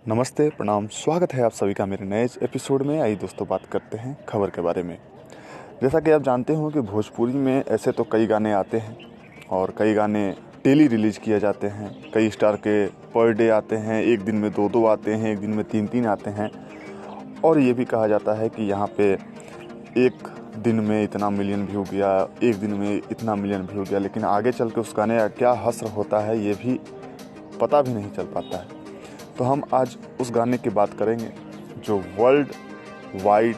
नमस्ते, प्रणाम, स्वागत है आप सभी का मेरे नए एपिसोड में। आइए दोस्तों बात करते हैं खबर के बारे में। जैसा कि आप जानते हो कि भोजपुरी में ऐसे तो कई गाने आते हैं और कई गाने डेली रिलीज किए जाते हैं। कई स्टार के पर डे आते हैं, एक दिन में दो आते हैं, एक दिन में तीन आते हैं। और ये भी कहा जाता है कि यहाँ पे एक दिन में इतना मिलियन व्यू गया, एक दिन में इतना मिलियन व्यू गया, लेकिन आगे चल के उस गाने का क्या हश्र होता है ये भी पता भी नहीं चल पाता है। तो हम आज उस गाने की बात करेंगे जो वर्ल्ड वाइड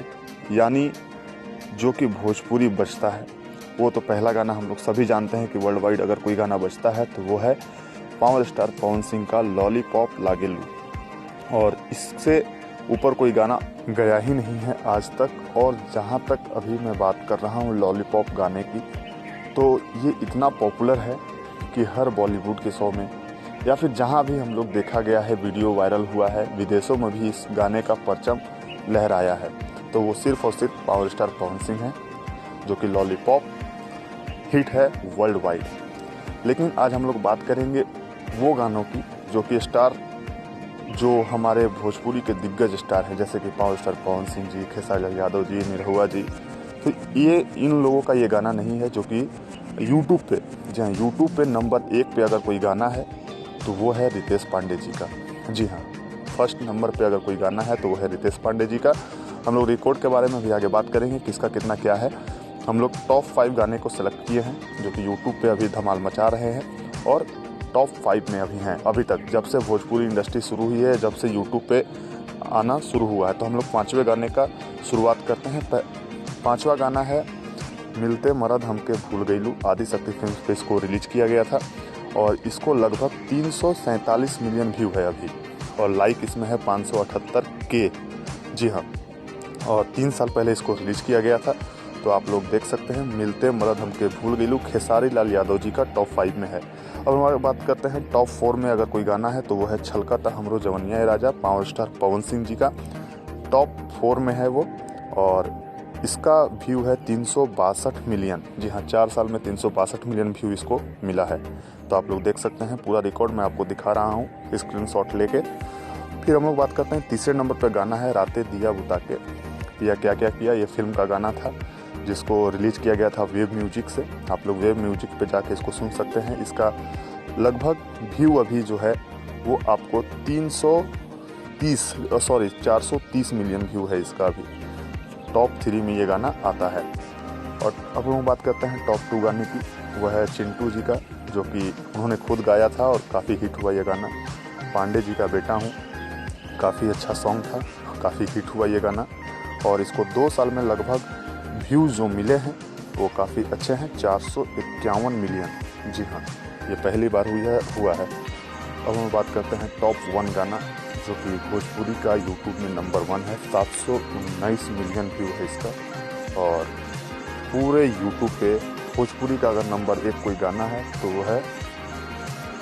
यानी जो कि भोजपुरी बजता है। वो तो पहला गाना हम लोग सभी जानते हैं कि वर्ल्ड वाइड अगर कोई गाना बजता है तो वो है पावर स्टार पवन सिंह का लॉलीपॉप लागेलू। और इससे ऊपर कोई गाना गया ही नहीं है आज तक। और जहाँ तक अभी मैं बात कर रहा हूँ लॉलीपॉप गाने की, तो ये इतना पॉपुलर है कि हर बॉलीवुड के शो में या फिर जहाँ भी हम लोग देखा गया है, वीडियो वायरल हुआ है, विदेशों में भी इस गाने का परचम लहराया है। तो वो सिर्फ और सिर्फ पावर स्टार पवन सिंह हैं जो कि लॉलीपॉप हिट है वर्ल्ड वाइड। लेकिन आज हम लोग बात करेंगे वो गानों की जो कि स्टार जो हमारे भोजपुरी के दिग्गज स्टार हैं, जैसे कि पावर स्टार पवन सिंह जी, खेसारी लाल यादव जी, निरहुआ जी। तो ये इन लोगों का ये गाना नहीं है जो कि यूट्यूब पे, जी हाँ, यूट्यूब पे नंबर 1 पे अगर कोई गाना है तो वो है रितेश पांडे जी का। जी हाँ, फर्स्ट नंबर पे अगर कोई गाना है तो वो है रितेश पांडे जी का। हम लोग रिकॉर्ड के बारे में भी आगे बात करेंगे, किसका कितना क्या है। हम लोग टॉप 5 गाने को सेलेक्ट किए हैं जो कि यूट्यूब पे अभी धमाल मचा रहे हैं और टॉप 5 में अभी हैं अभी तक, जब से भोजपुरी इंडस्ट्री शुरू हुई है, जब से यूट्यूब पे आना शुरू हुआ है। तो हम लोग 5वें गाने का शुरुआत करते हैं। 5वां गाना है मिलते मरद हमके भूल गईलू। आदिशक्ति फिल्म पे इसको रिलीज किया गया था और इसको लगभग 347 मिलियन व्यू है अभी, और लाइक इसमें है 578 के। जी हाँ, और 3 साल पहले इसको रिलीज किया गया था। तो आप लोग देख सकते हैं मिलते मरद हमके भूल गईलू खेसारी लाल यादव जी का टॉप 5 में है। अब हमारी बात करते हैं टॉप 4 में अगर कोई गाना है तो वो है छलकता हमरो जवनिया राजा, पावर स्टार पवन सिंह जी का टॉप 4 में है वो। और इसका व्यू है 362 मिलियन। जी हाँ, 4 साल में 362 मिलियन व्यू इसको मिला है। तो आप लोग देख सकते हैं पूरा रिकॉर्ड मैं आपको दिखा रहा हूँ स्क्रीनशॉट लेके। फिर हम लोग बात करते हैं तीसरे नंबर पर गाना है रातें दिया बुता के पिया क्या क्या किया। ये फिल्म का गाना था जिसको रिलीज किया गया था वेब म्यूजिक से। आप लोग वेब म्यूजिक पे जाके इसको सुन सकते हैं। इसका लगभग व्यू अभी जो है वो आपको 430 मिलियन व्यू है इसका अभी। टॉप 3 में ये गाना आता है। और अब हम बात करते हैं टॉप 2 गाने की। वह है चिंटू जी का जो कि उन्होंने खुद गाया था और काफ़ी हिट हुआ ये गाना। पांडे जी का बेटा हूँ, काफ़ी अच्छा सॉन्ग था, काफ़ी हिट हुआ ये गाना। और इसको 2 साल में लगभग व्यूज़ जो मिले हैं वो काफ़ी अच्छे हैं, 451 मिलियन। जी हाँ, ये पहली बार हुआ है। अब हम बात करते हैं टॉप 1 गाना जो कि भोजपुरी का यूट्यूब में नंबर 1 है। 719 मिलियन व्यू है इसका। और पूरे यूट्यूब पे भोजपुरी का अगर नंबर 1 कोई गाना है तो वो है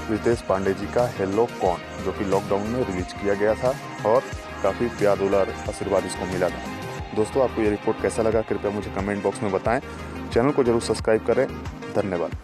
रितेश पांडे जी का हेलो कौन, जो कि लॉकडाउन में रिलीज किया गया था और काफ़ी प्यार दुलार आशीर्वाद इसको मिला था। दोस्तों, आपको ये रिपोर्ट कैसा लगा कृपया मुझे कमेंट बॉक्स में बताएं। चैनल को जरूर सब्सक्राइब करें। धन्यवाद।